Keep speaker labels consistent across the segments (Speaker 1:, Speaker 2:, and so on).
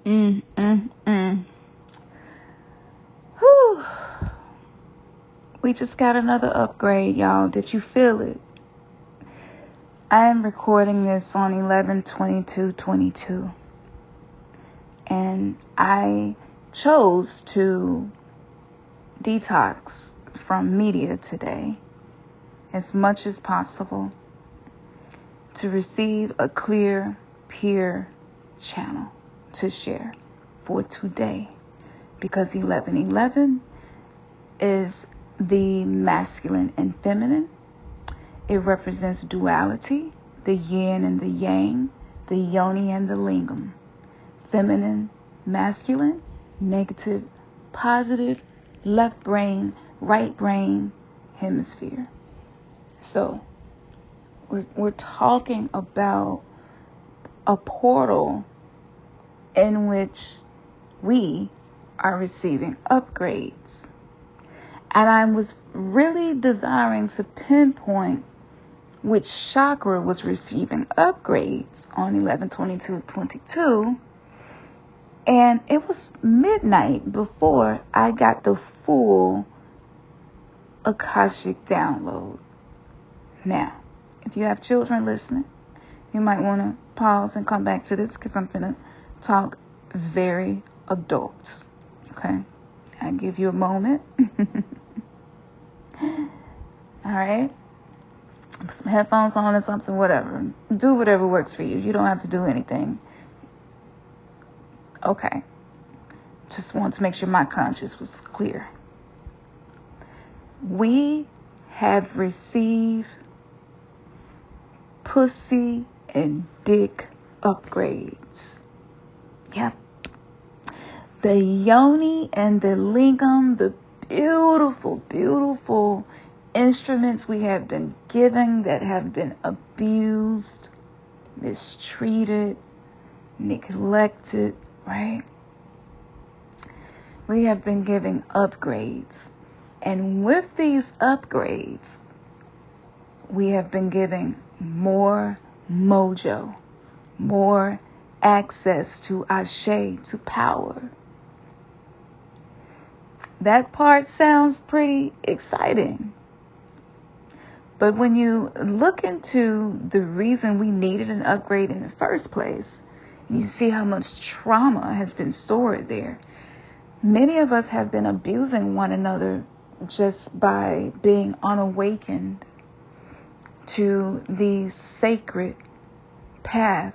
Speaker 1: Whew. We just got another upgrade, y'all. Did you feel it? I am recording this on 11/22/22. And I chose to detox from media today as much as possible to receive a clear, pure channel to share for today, because 11/11 is the masculine and feminine. It represents duality, the yin and the yang, the yoni and the lingam. Feminine, masculine, negative, positive, left brain, right brain hemisphere. So we're talking about a portal in which we are receiving upgrades. And I was really desiring to pinpoint which chakra was receiving upgrades on 11/22/22. And it was midnight before I got the full Akashic download. Now, if you have children listening, you might want to pause and come back to this, because I'm going to talk very adult. Okay? I'll give you a moment. All right? Put some headphones on or something, whatever. Do whatever works for you. You don't have to do anything. Okay. Just want to make sure my conscience was clear. We have received pussy and dick upgrades. Yep. The yoni and the lingam, the beautiful, beautiful instruments we have been given that have been abused, mistreated, neglected, right? We have been giving upgrades. And with these upgrades, we have been giving more mojo, more access to Ashe, to power. That part sounds pretty exciting. But when you look into the reason we needed an upgrade in the first place, you see how much trauma has been stored there. Many of us have been abusing one another just by being unawakened to the sacred path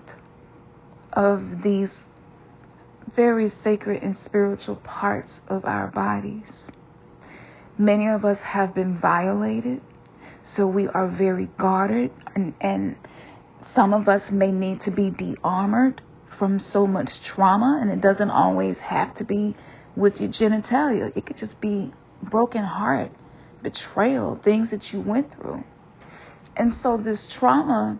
Speaker 1: of these very sacred and spiritual parts of our bodies. Many of us have been violated, so we are very guarded, and some of us may need to be de-armored from so much trauma, and it doesn't always have to be with your genitalia. It could just be broken heart, betrayal, things that you went through. And so this trauma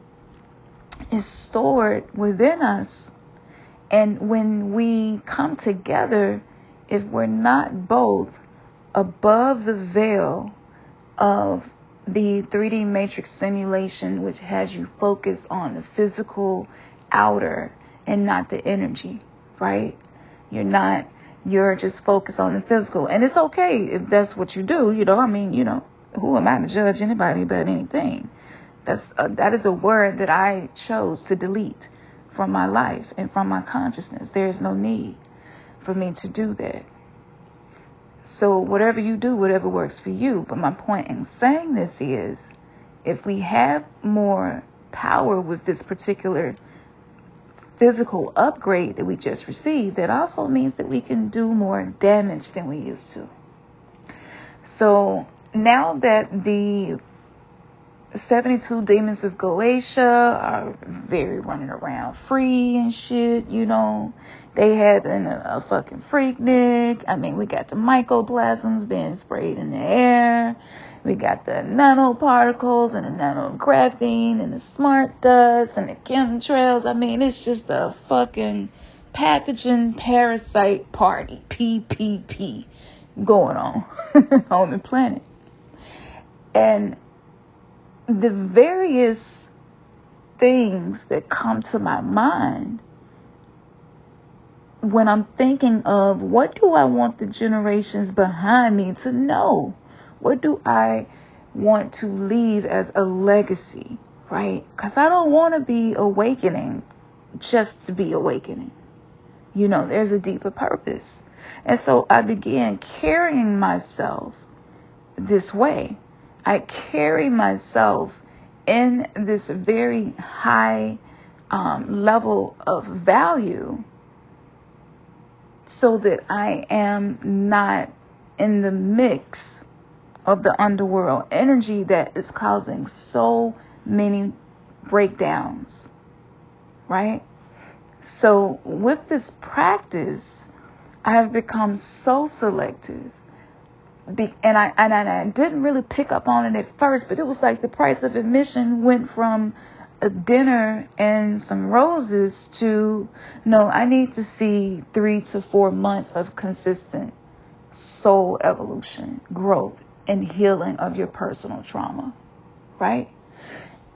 Speaker 1: is stored within us. And when we come together, if we're not both above the veil of the 3D matrix simulation, which has you focus on the physical outer and not the energy, right? You're just focused on the physical. And it's okay if that's what you do, who am I to judge anybody about anything? That is a word that I chose to delete from my life and from my consciousness. There is no need for me to do that. So whatever you do, whatever works for you. But my point in saying this is, if we have more power with this particular physical upgrade that we just received, that also means that we can do more damage than we used to. So now that the 72 demons of Goetia are very running around free and shit, they having a fucking freaknik. We got the mycoplasms being sprayed in the air. We got the nanoparticles and the nanographene and the smart dust and the chemtrails. It's just a fucking pathogen parasite party, PPP, going on on the planet. And the various things that come to my mind when I'm thinking of what do I want the generations behind me to know? What do I want to leave as a legacy, right? Because I don't want to be awakening just to be awakening. There's a deeper purpose. And so I began carrying myself this way. I carry myself in this very high level of value so that I am not in the mix of the underworld energy that is causing so many breakdowns, right? So with this practice, I have become so selective. And I didn't really pick up on it at first, but it was like the price of admission went from a dinner and some roses to, no, I need to see 3 to 4 months of consistent soul evolution, growth, and healing of your personal trauma, right?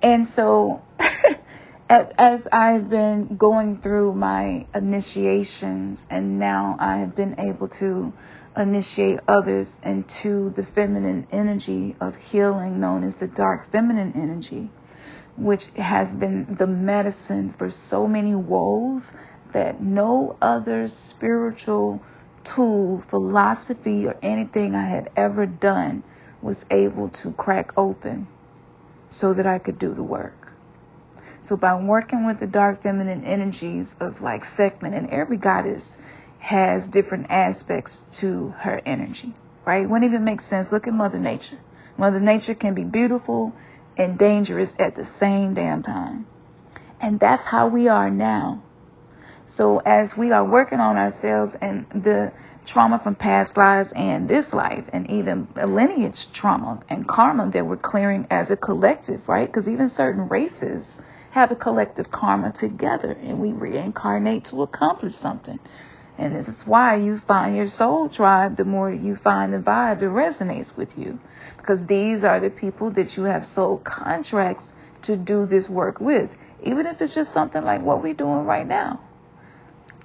Speaker 1: And so as I've been going through my initiations, and now I have been able to initiate others into the feminine energy of healing known as the dark feminine energy, which has been the medicine for so many woes that no other spiritual tool, philosophy, or anything I had ever done was able to crack open so that I could do the work. So by working with the dark feminine energies of like Sekhmet, and every goddess has different aspects to her energy, right? It wouldn't even make sense. Look at Mother Nature. Mother Nature can be beautiful and dangerous at the same damn time. And that's how we are now. So as we are working on ourselves and the trauma from past lives and this life, and even lineage trauma and karma that we're clearing as a collective, right? Because even certain races have a collective karma together, and we reincarnate to accomplish something. And this is why you find your soul tribe the more you find the vibe that resonates with you. Because these are the people that you have soul contracts to do this work with. Even if it's just something like what we're doing right now.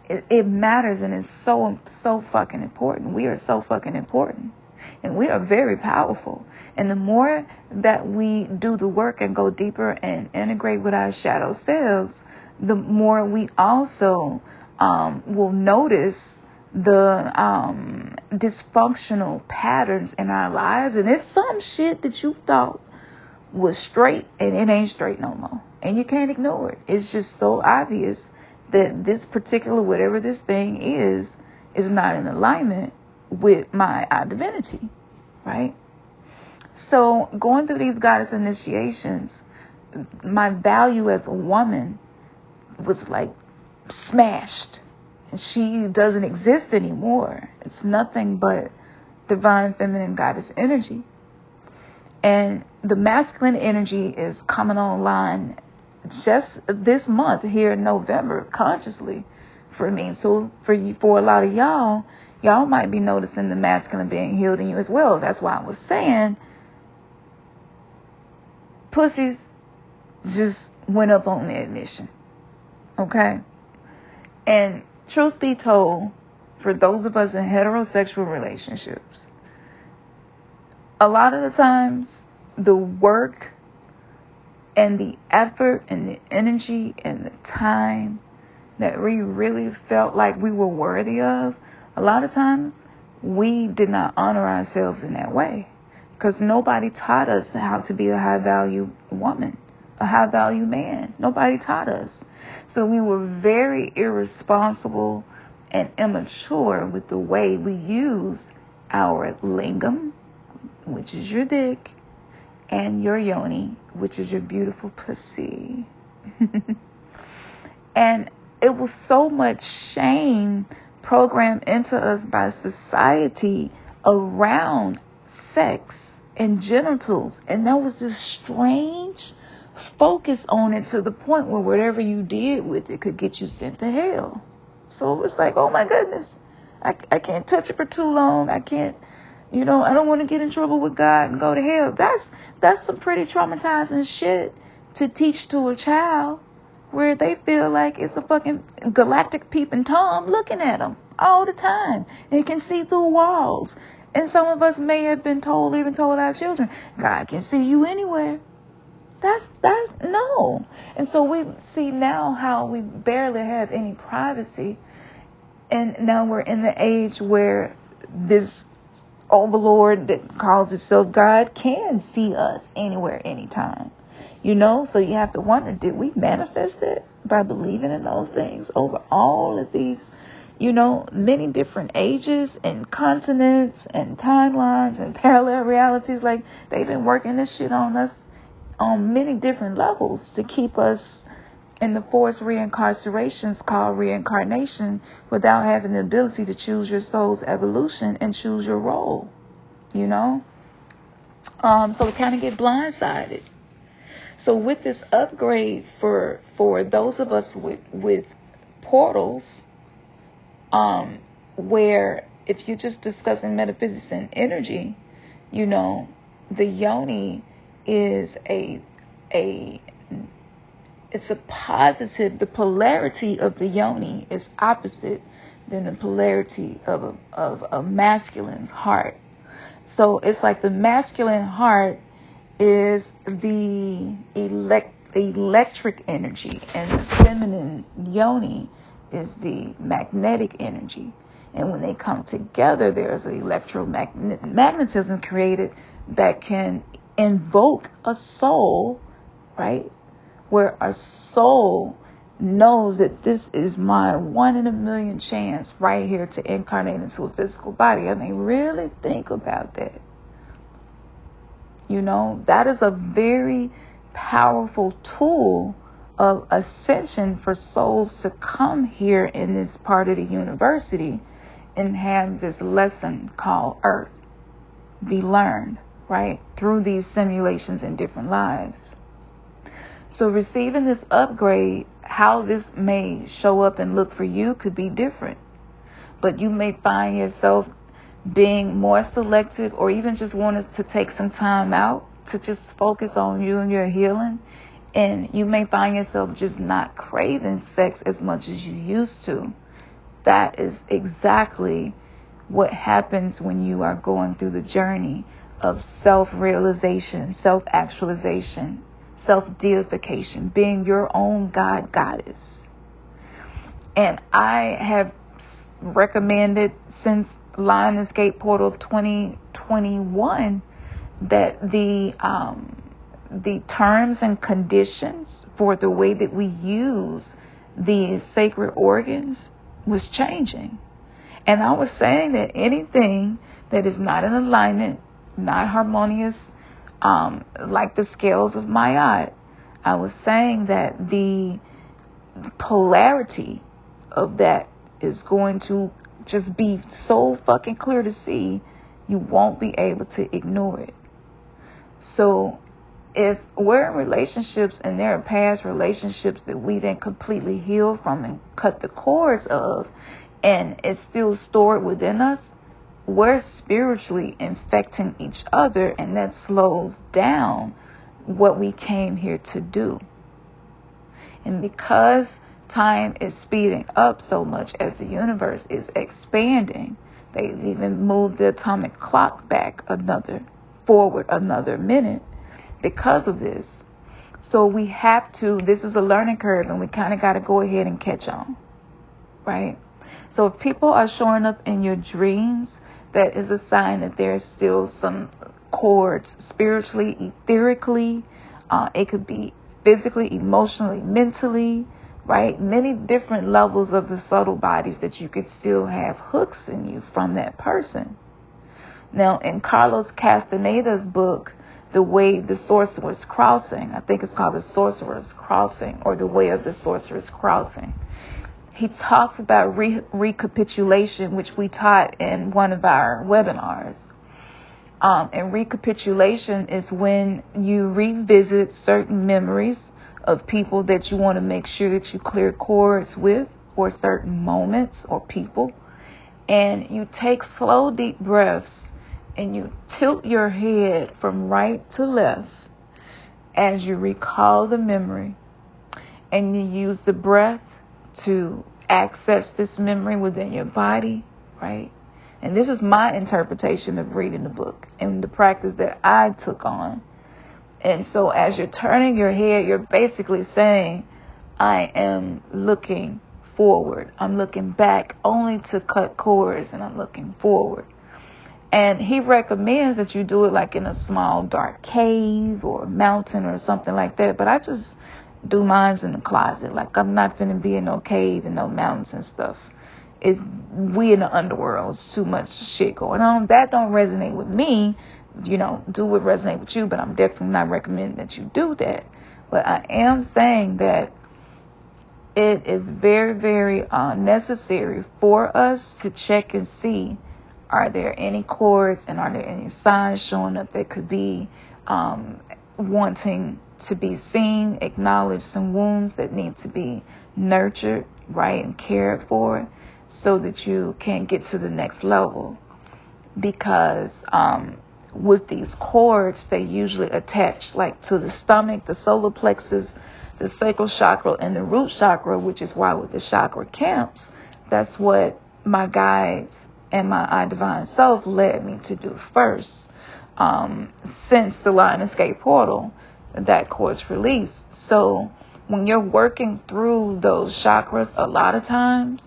Speaker 1: It matters, and it's so fucking important. We are so fucking important. And we are very powerful. And the more that we do the work and go deeper and integrate with our shadow selves, the more we also will notice the dysfunctional patterns in our lives. And it's some shit that you thought was straight, and it ain't straight no more. And you can't ignore it. It's just so obvious that this particular, whatever this thing is not in alignment with my divinity, right? So going through these goddess initiations, my value as a woman was like smashed. And she doesn't exist anymore. It's nothing but divine feminine goddess energy. And the masculine energy is coming online just this month here in November, consciously for me. So for a lot of y'all might be noticing the masculine being healed in you as well. That's why I was saying pussies just went up on the admission. Okay? And truth be told, for those of us in heterosexual relationships, a lot of the times the work and the effort and the energy and the time that we really felt like we were worthy of, a lot of times we did not honor ourselves in that way, because nobody taught us how to be a high value woman, a high value man. Nobody taught us. So we were very irresponsible and immature with the way we used our lingam, which is your dick, and your yoni, which is your beautiful pussy. And it was so much shame programmed into us by society around sex and genitals. And there was this strange focus on it to the point where whatever you did with it could get you sent to hell. So it was like, oh my goodness, I can't touch it for too long. I can't, I don't want to get in trouble with God and go to hell. That's some pretty traumatizing shit to teach to a child. where they feel like it's a fucking galactic peeping Tom looking at them all the time. They can see through walls. And some of us may have been told, even told our children, God can see you anywhere. That's no. And so we see now how we barely have any privacy. And now we're in the age where this overlord that calls itself God can see us anywhere, anytime. You know, so you have to wonder, did we manifest it by believing in those things over all of these, you know, many different ages and continents and timelines and parallel realities? Like, they've been working this shit on us on many different levels to keep us in the forced reincarcerations called reincarnation without having the ability to choose your soul's evolution and choose your role, you know? So we kind of get blindsided. So with this upgrade for those of us with portals, where if you're just discussing metaphysics and energy, you know, the yoni is it's a positive. The polarity of the yoni is opposite than the polarity of a masculine's heart. So it's like the masculine heart is the electric energy, and the feminine yoni is the magnetic energy. And when they come together, there's an electromagnetism created that can invoke a soul, right? Where a soul knows that this is my 1 in a million chance right here to incarnate into a physical body. I mean, really think about that. You know, that is a very powerful tool of ascension for souls to come here in this part of the university and have this lesson called Earth be learned, right, through these simulations in different lives. So receiving this upgrade, how this may show up and look for you could be different. But you may find yourself being more selective, or even just wanting to take some time out to just focus on you and your healing. And you may find yourself just not craving sex as much as you used to. That is exactly what happens when you are going through the journey of self-realization, self-actualization, self-deification, being your own God, goddess. And I have recommended since Lion Escape Portal of 2021 that the terms and conditions for the way that we use these sacred organs was changing. And I was saying that anything that is not in alignment, not harmonious, like the scales of Ma'at, I was saying that the polarity of that is going to just be so fucking clear to see, you won't be able to ignore it. So if we're in relationships and there are past relationships that we didn't completely heal from and cut the cords of, and it's still stored within us, we're spiritually infecting each other, and that slows down what we came here to do. And because time is speeding up so much as the universe is expanding, they even moved the atomic clock back forward another minute because of this. So we have to, this is a learning curve, and we kind of got to go ahead and catch on, right? So if people are showing up in your dreams, that is a sign that there's still some cords spiritually, etherically. It could be physically, emotionally, mentally, right? Many different levels of the subtle bodies that you could still have hooks in you from that person. Now, in Carlos Castaneda's book, The Way the Sorcerer's Crossing, I think it's called The Sorcerer's Crossing, or The Way of the Sorcerer's Crossing, he talks about recapitulation, which we taught in one of our webinars. And recapitulation is when you revisit certain memories of people that you want to make sure that you clear cords with, or certain moments or people. And you take slow, deep breaths, and you tilt your head from right to left as you recall the memory. and you use the breath to access this memory within your body, right? And this is my interpretation of reading the book and the practice that I took on. And so as you're turning your head, you're basically saying, I am looking forward. I'm looking back only to cut cords, and I'm looking forward. And he recommends that you do it like in a small dark cave or a mountain or something like that. But I just do mine in the closet. Like, I'm not finna be in no cave and no mountains and stuff. We in the underworld. It's too much shit going on. That don't resonate with me. You know, do what resonate with you, but I'm definitely not recommending that you do that. But I am saying that it is very, very necessary for us to check and see, are there any cords and are there any signs showing up that could be wanting to be seen, acknowledged, some wounds that need to be nurtured, right, and cared for, so that you can get to the next level. Because with these cords, they usually attach like to the stomach, the solar plexus, the sacral chakra, and the root chakra, which is why with the chakra camps, that's what my guides and my I Divine Self led me to do first. Since the Lion Escape portal, that course released. So when you're working through those chakras, a lot of times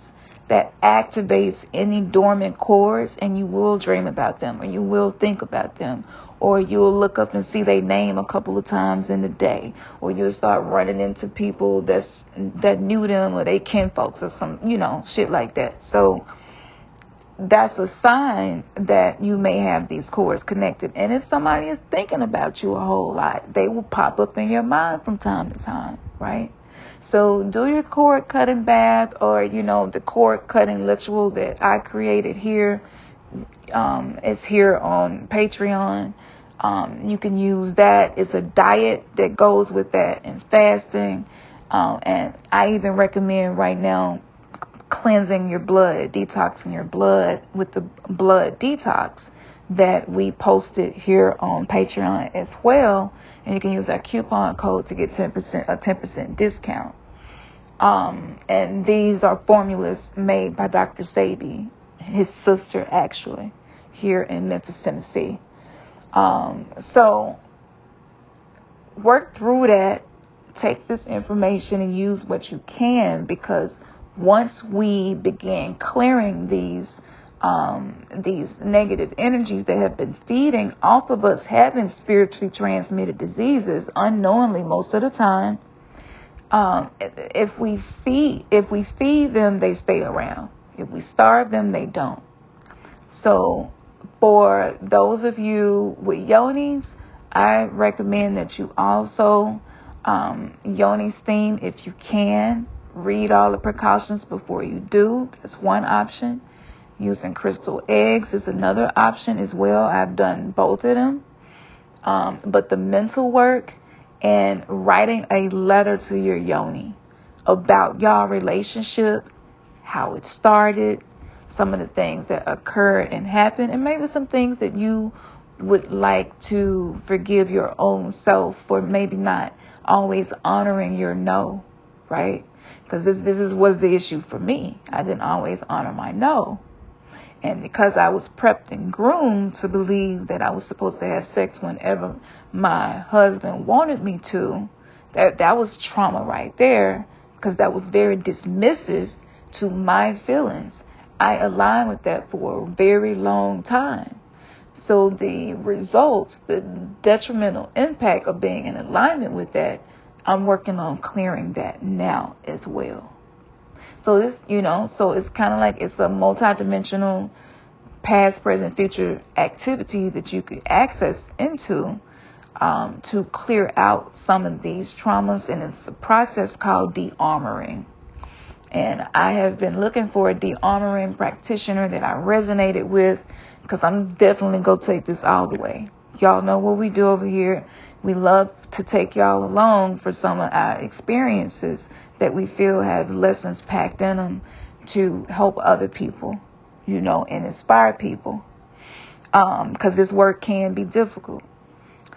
Speaker 1: that activates any dormant cords, and you will dream about them, or you will think about them, or you'll look up and see their name a couple of times in the day, or you'll start running into people that knew them, or they kinfolks, or some, shit like that. So that's a sign that you may have these cords connected. And if somebody is thinking about you a whole lot, they will pop up in your mind from time to time, right? So do your cord cutting bath, or, the cord cutting ritual that I created here. It's here on Patreon. You can use that. It's a diet that goes with that, and fasting. And I even recommend right now cleansing your blood, detoxing your blood with the blood detox that we posted here on Patreon as well. And you can use our coupon code to get a 10% discount. And these are formulas made by Dr. Sabi, his sister, actually, here in Memphis, Tennessee. So work through that. Take this information and use what you can, because once we begin clearing these negative energies that have been feeding off of us, having spiritually transmitted diseases unknowingly most of the time, if we feed them, they stay around. If we starve them, they don't. So for those of you with yonis, I recommend that you also yoni steam if you can. Read all the precautions before you do. That's one option. Using crystal eggs is another option as well. I've done both of them. But the mental work and writing a letter to your yoni about y'all relationship, how it started, some of the things that occurred and happened, and maybe some things that you would like to forgive your own self for maybe not always honoring your no, right? Because this was the issue for me. I didn't always honor my no. And because I was prepped and groomed to believe that I was supposed to have sex whenever my husband wanted me to, that was trauma right there, because that was very dismissive to my feelings. I aligned with that for a very long time. So the results, the detrimental impact of being in alignment with that, I'm working on clearing that now as well. So this, so it's kind of like it's a multidimensional past, present, future activity that you could access into to clear out some of these traumas. And it's a process called de-armoring. And I have been looking for a de-armoring practitioner that I resonated with, because I'm definitely going to take this all the way. Y'all know what we do over here. We love to take y'all along for some of our experiences that we feel have lessons packed in them to help other people, and inspire people. Because this work can be difficult.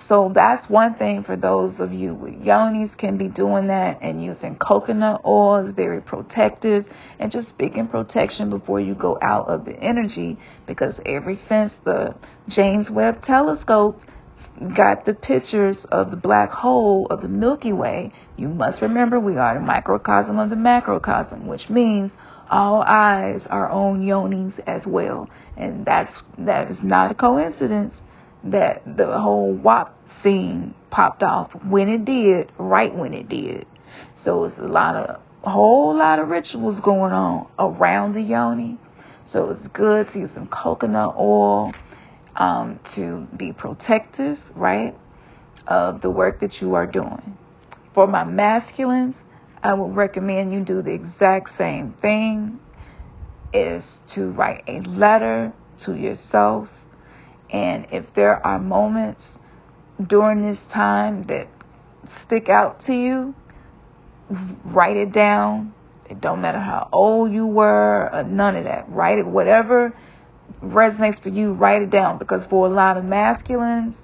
Speaker 1: So that's one thing for those of you with yonis can be doing that, and using coconut oil is very protective, and just speaking protection before you go out of the energy, because ever since the James Webb telescope got the pictures of the black hole of the Milky Way, you must remember we are the microcosm of the macrocosm, which means all eyes are on yonis as well. And that is not a coincidence that the whole WAP scene popped off when it did, right when it did. So it's a whole lot of rituals going on around the yoni. So it's good to use some coconut oil to be protective, right, of the work that you are doing. For my masculines, I would recommend you do the exact same thing, is to write a letter to yourself. And if there are moments during this time that stick out to you, write it down. It don't matter how old you were, or none of that. Write it, whatever resonates for you, write it down. Because for a lot of masculines,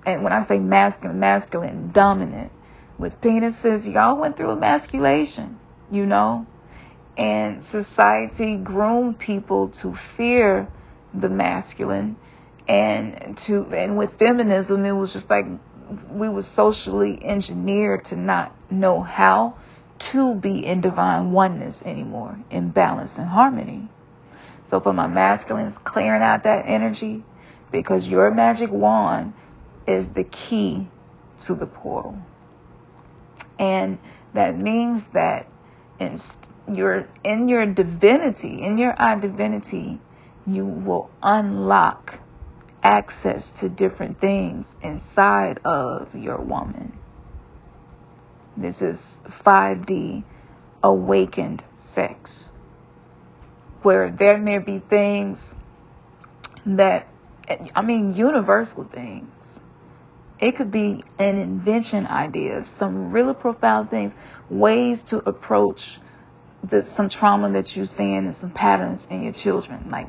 Speaker 1: and when I say masculine dominant, with penises, y'all went through emasculation, you know, and society groomed people to fear the masculine, and with feminism, it was just like we were socially engineered to not know how to be in divine oneness anymore, in balance and harmony. So for my masculines, clearing out that energy, because your magic wand is the key to the portal. And that means that in your divinity, in your divinity, you will unlock access to different things inside of your woman. This is 5D awakened sex, where there may be things that, universal things. It could be an invention idea, some really profound things, ways to approach some trauma that you're seeing and some patterns in your children. Like,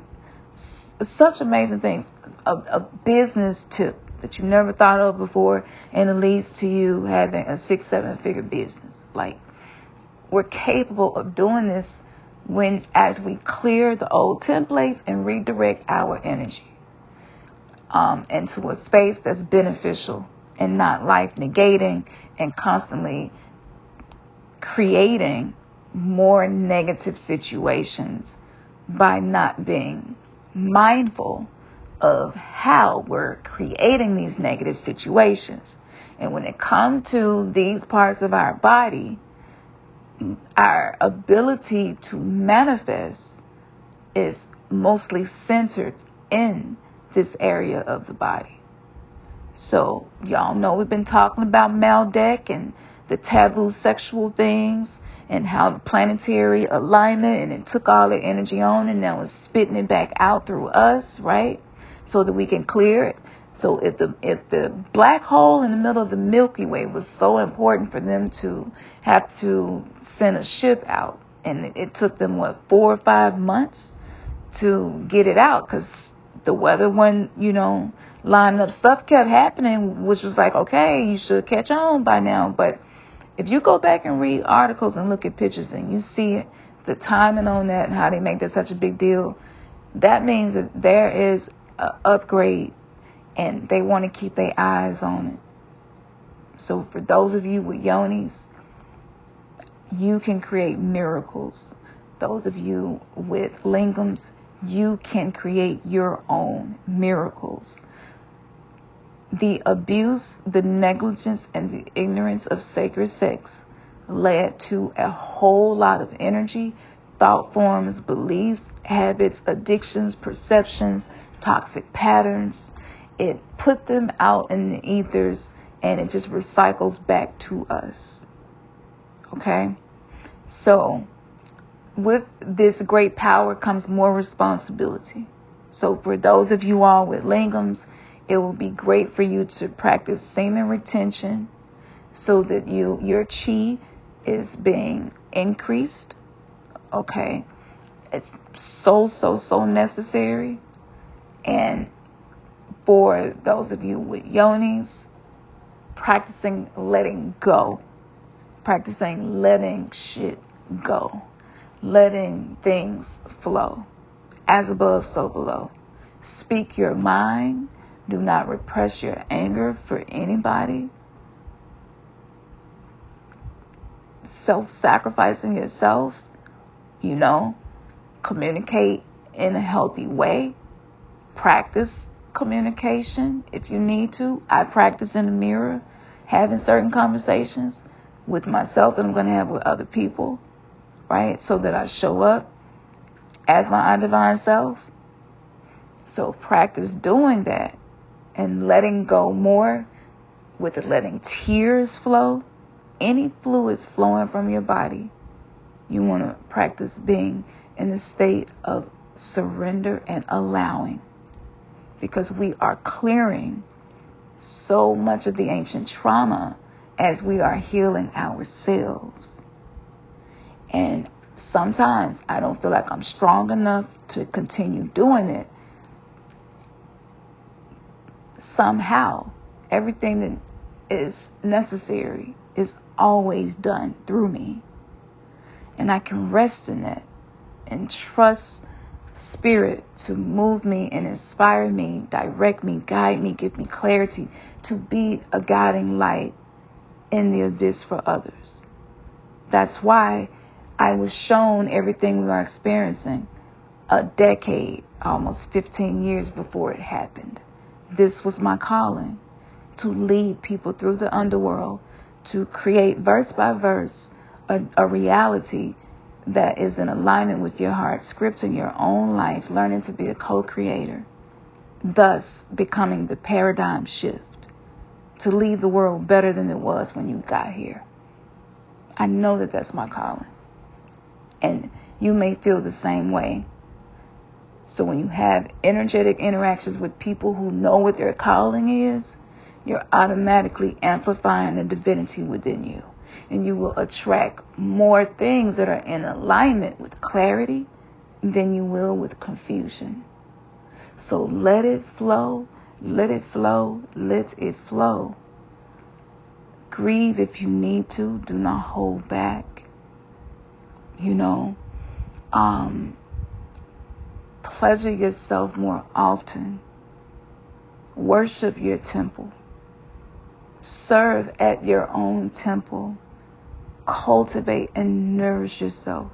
Speaker 1: such amazing things. A business tip that you never thought of before, and it leads to you having a 6-7 figure business. Like, we're capable of doing this as we clear the old templates and redirect our energy into a space that's beneficial and not life negating and constantly creating more negative situations by not being mindful of how we're creating these negative situations. And when it comes to these parts of our body, our ability to manifest is mostly centered in this area of the body. So y'all know we've been talking about Maldek and the taboo sexual things, and how the planetary alignment, and it took all the energy on and now it's spitting it back out through us, right? So that we can clear it. So if the black hole in the middle of the Milky Way was so important for them to have to send a ship out, and it took them 4 or 5 months to get it out, because the weather wasn't, lining up. Stuff kept happening, which was like, okay, you should catch on by now. But if you go back and read articles and look at pictures and you see the timing on that and how they make that such a big deal, that means that there is an upgrade and they want to keep their eyes on it. So for those of you with yonis, you can create miracles. Those of you with lingams, you can create your own miracles. The abuse, the negligence, and the ignorance of sacred sex led to a whole lot of energy, thought forms, beliefs, habits, addictions, perceptions, toxic patterns. It put them out in the ethers, and it just recycles back to us. Okay? So, with this great power comes more responsibility. So for those of you all with lingams, it will be great for you to practice semen retention so that your chi is being increased. Okay? It's so necessary. And for those of you with yonis, practicing letting go, practicing letting shit go, letting things flow. As above, so below. Speak your mind. Do not repress your anger for anybody. Self-sacrificing yourself, communicate in a healthy way. Practice communication if you need to. I practice in the mirror, having certain conversations with myself that I'm going to have with other people, right? So that I show up as my divine self. So practice doing that and letting go more, with it, letting tears flow. Any fluids flowing from your body, you want to practice being in a state of surrender and allowing, because we are clearing so much of the ancient trauma as we are healing ourselves. And sometimes I don't feel like I'm strong enough to continue doing it. Somehow, everything that is necessary is always done through me. And I can rest in it and trust Spirit to move me and inspire me, direct me, guide me, give me clarity to be a guiding light in the abyss for others. That's why I was shown everything we are experiencing a decade, almost 15 years before it happened. This was my calling, to lead people through the underworld, to create verse by verse a reality that is in alignment with your heart, scripting your own life, learning to be a co-creator, thus becoming the paradigm shift, to leave the world better than it was when you got here. I know that that's my calling. And you may feel the same way. So when you have energetic interactions with people who know what their calling is, you're automatically amplifying the divinity within you. And you will attract more things that are in alignment with clarity than you will with confusion. So let it flow, let it flow, let it flow. Grieve if you need to. Do not hold back. Pleasure yourself more often. Worship your temple. Serve at your own temple. Cultivate and nourish yourself.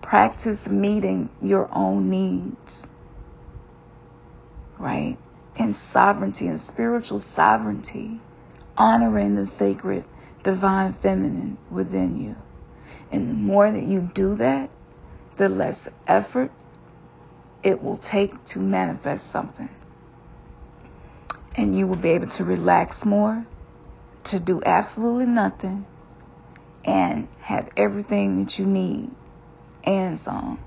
Speaker 1: Practice meeting your own needs, right? And sovereignty and spiritual sovereignty, honoring the sacred divine feminine within you. And the more that you do that, the less effort it will take to manifest something. And you will be able to relax more, to do absolutely nothing, and have everything that you need and some.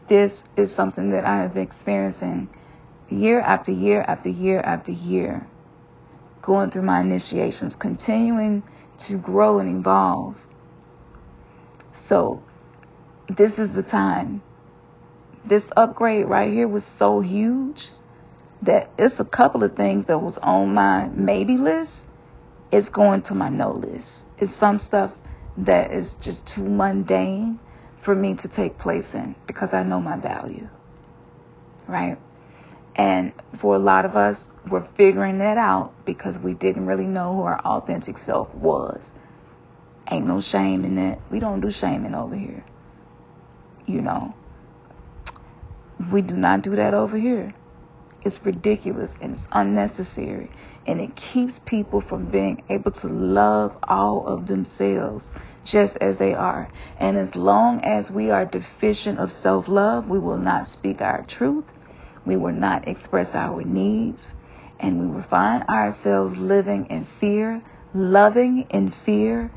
Speaker 1: This is something that I have been experiencing year after year after year after year, going through my initiations, continuing to grow and evolve. So this is the time. This upgrade right here was so huge that it's a couple of things that was on my maybe list. It's going to my no list. It's some stuff that is just too mundane for me to take place in, because I know my value, right? And for a lot of us, we're figuring that out because we didn't really know who our authentic self was. Ain't no shame in that. We don't do shaming over here. We do not do that over here. It's ridiculous and it's unnecessary. And it keeps people from being able to love all of themselves just as they are. And as long as we are deficient of self-love, we will not speak our truth. We will not express our needs. And we will find ourselves living in fear, loving in fear,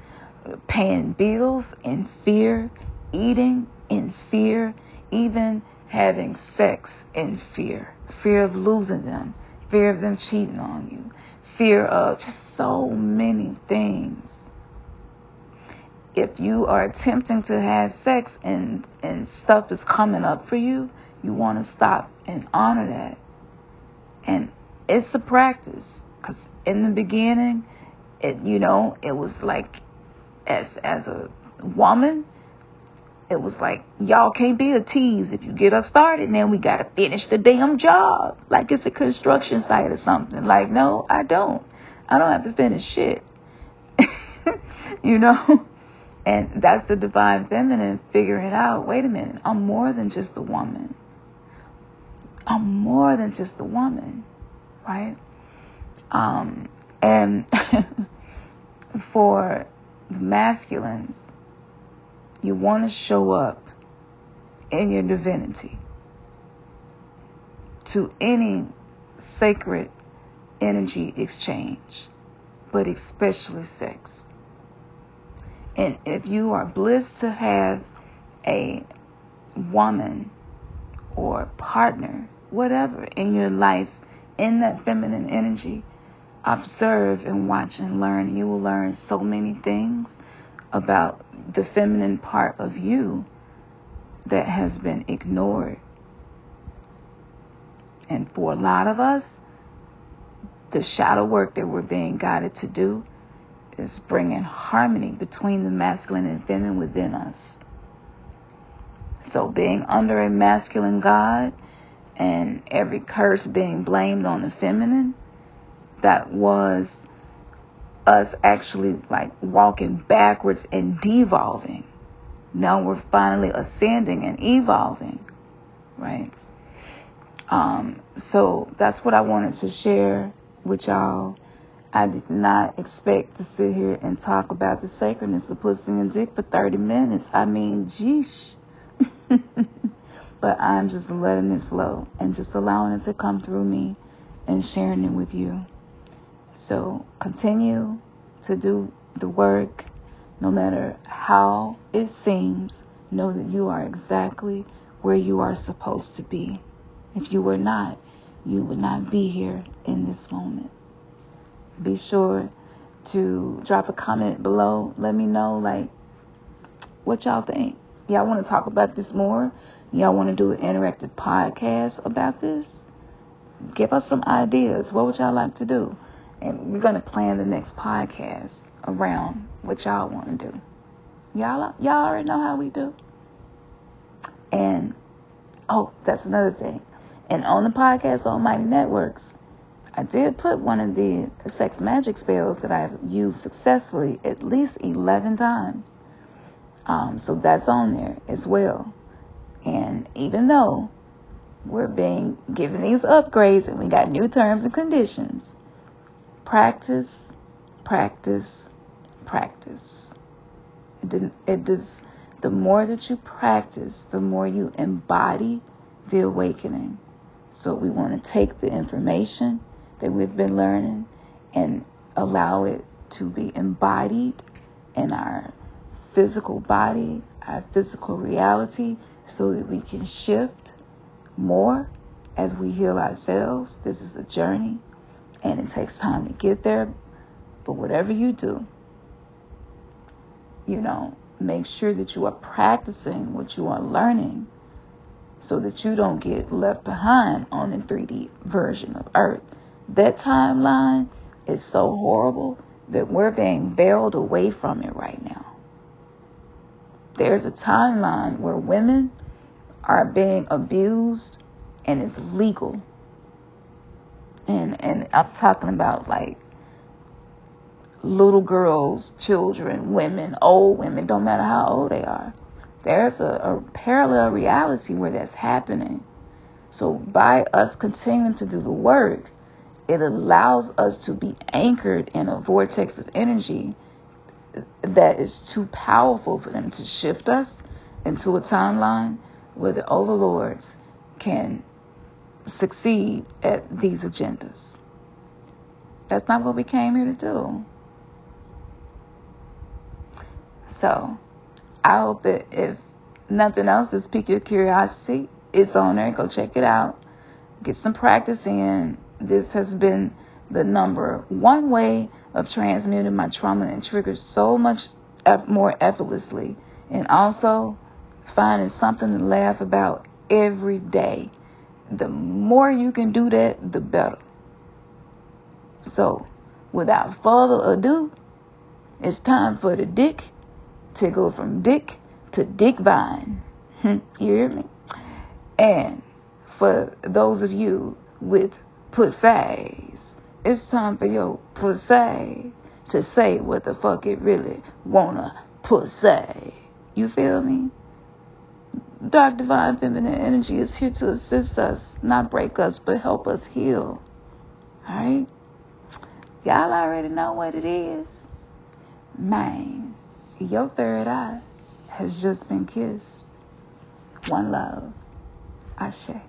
Speaker 1: paying bills in fear, eating in fear, even having sex in fear. Fear of losing them, fear of them cheating on you, fear of just so many things. If you are attempting to have sex and stuff is coming up for you, you want to stop and honor that. And it's a practice, because in the beginning, it was like, as a woman, it was like, y'all can't be a tease. If you get us started, then we got to finish the damn job. Like it's a construction site or something. Like, no, I don't have to finish shit. And that's the divine feminine figuring out, wait a minute, I'm more than just a woman. I'm more than just a woman, right? And for the masculines, you want to show up in your divinity to any sacred energy exchange, but especially sex. And if you are blessed to have a woman or partner, whatever, in your life, in that feminine energy, observe and watch and learn. You will learn so many things about the feminine part of you that has been ignored. And for a lot of us, the shadow work that we're being guided to do is bringing harmony between the masculine and feminine within us. So being under a masculine God and every curse being blamed on the feminine, that was us actually like walking backwards and devolving. Now we're finally ascending and evolving, right? So that's what I wanted to share with y'all. I did not expect to sit here and talk about the sacredness of pussy and dick for 30 minutes. I mean, geesh. But I'm just letting it flow and just allowing it to come through me and sharing it with you. So continue to do the work, no matter how it seems. Know that you are exactly where you are supposed to be. If you were not, you would not be here in this moment. Be sure to drop a comment below. Let me know, like, what y'all think. Y'all want to talk about this more? Y'all want to do an interactive podcast about this? Give us some ideas. What would y'all like to do? And we're going to plan the next podcast around what y'all want to do. Y'all already know how we do. And, oh, that's another thing. And on the podcast on Mighty Networks, I did put one of the sex magic spells that I've used successfully at least 11 times. So that's on there as well. And even though we're being given these upgrades and we got new terms and conditions, practice, practice, practice. The more that you practice, the more you embody the awakening. So we want to take the information that we've been learning and allow it to be embodied in our physical body, our physical reality, so that we can shift more as we heal ourselves. This is a journey, and it takes time to get there. But whatever you do, make sure that you are practicing what you are learning so that you don't get left behind on the 3D version of Earth. That timeline is so horrible that we're being veiled away from it right now. There's a timeline where women are being abused and it's legal. And I'm talking about like little girls, children, women, old women, don't matter how old they are. There's a parallel reality where that's happening. So by us continuing to do the work, it allows us to be anchored in a vortex of energy that is too powerful for them to shift us into a timeline where the overlords can succeed at these agendas. That's not what we came here to do. So I hope that if nothing else, this pique your curiosity. It's on there. Go check it out. Get some practice in. This has been the number one way of transmuting my trauma and triggers so much more effortlessly. And also finding something to laugh about every day. the more you can do that, the better. So, without further ado, it's time for the dick to go from dick to dick vine. You hear me? And for those of you with pussies, it's time for your pussy to say what the fuck it really wanna pussy. You feel me? Dark divine feminine energy is here to assist us, not break us, but help us heal. Alright? Y'all already know what it is. Man, your third eye has just been kissed. One love. Ashe.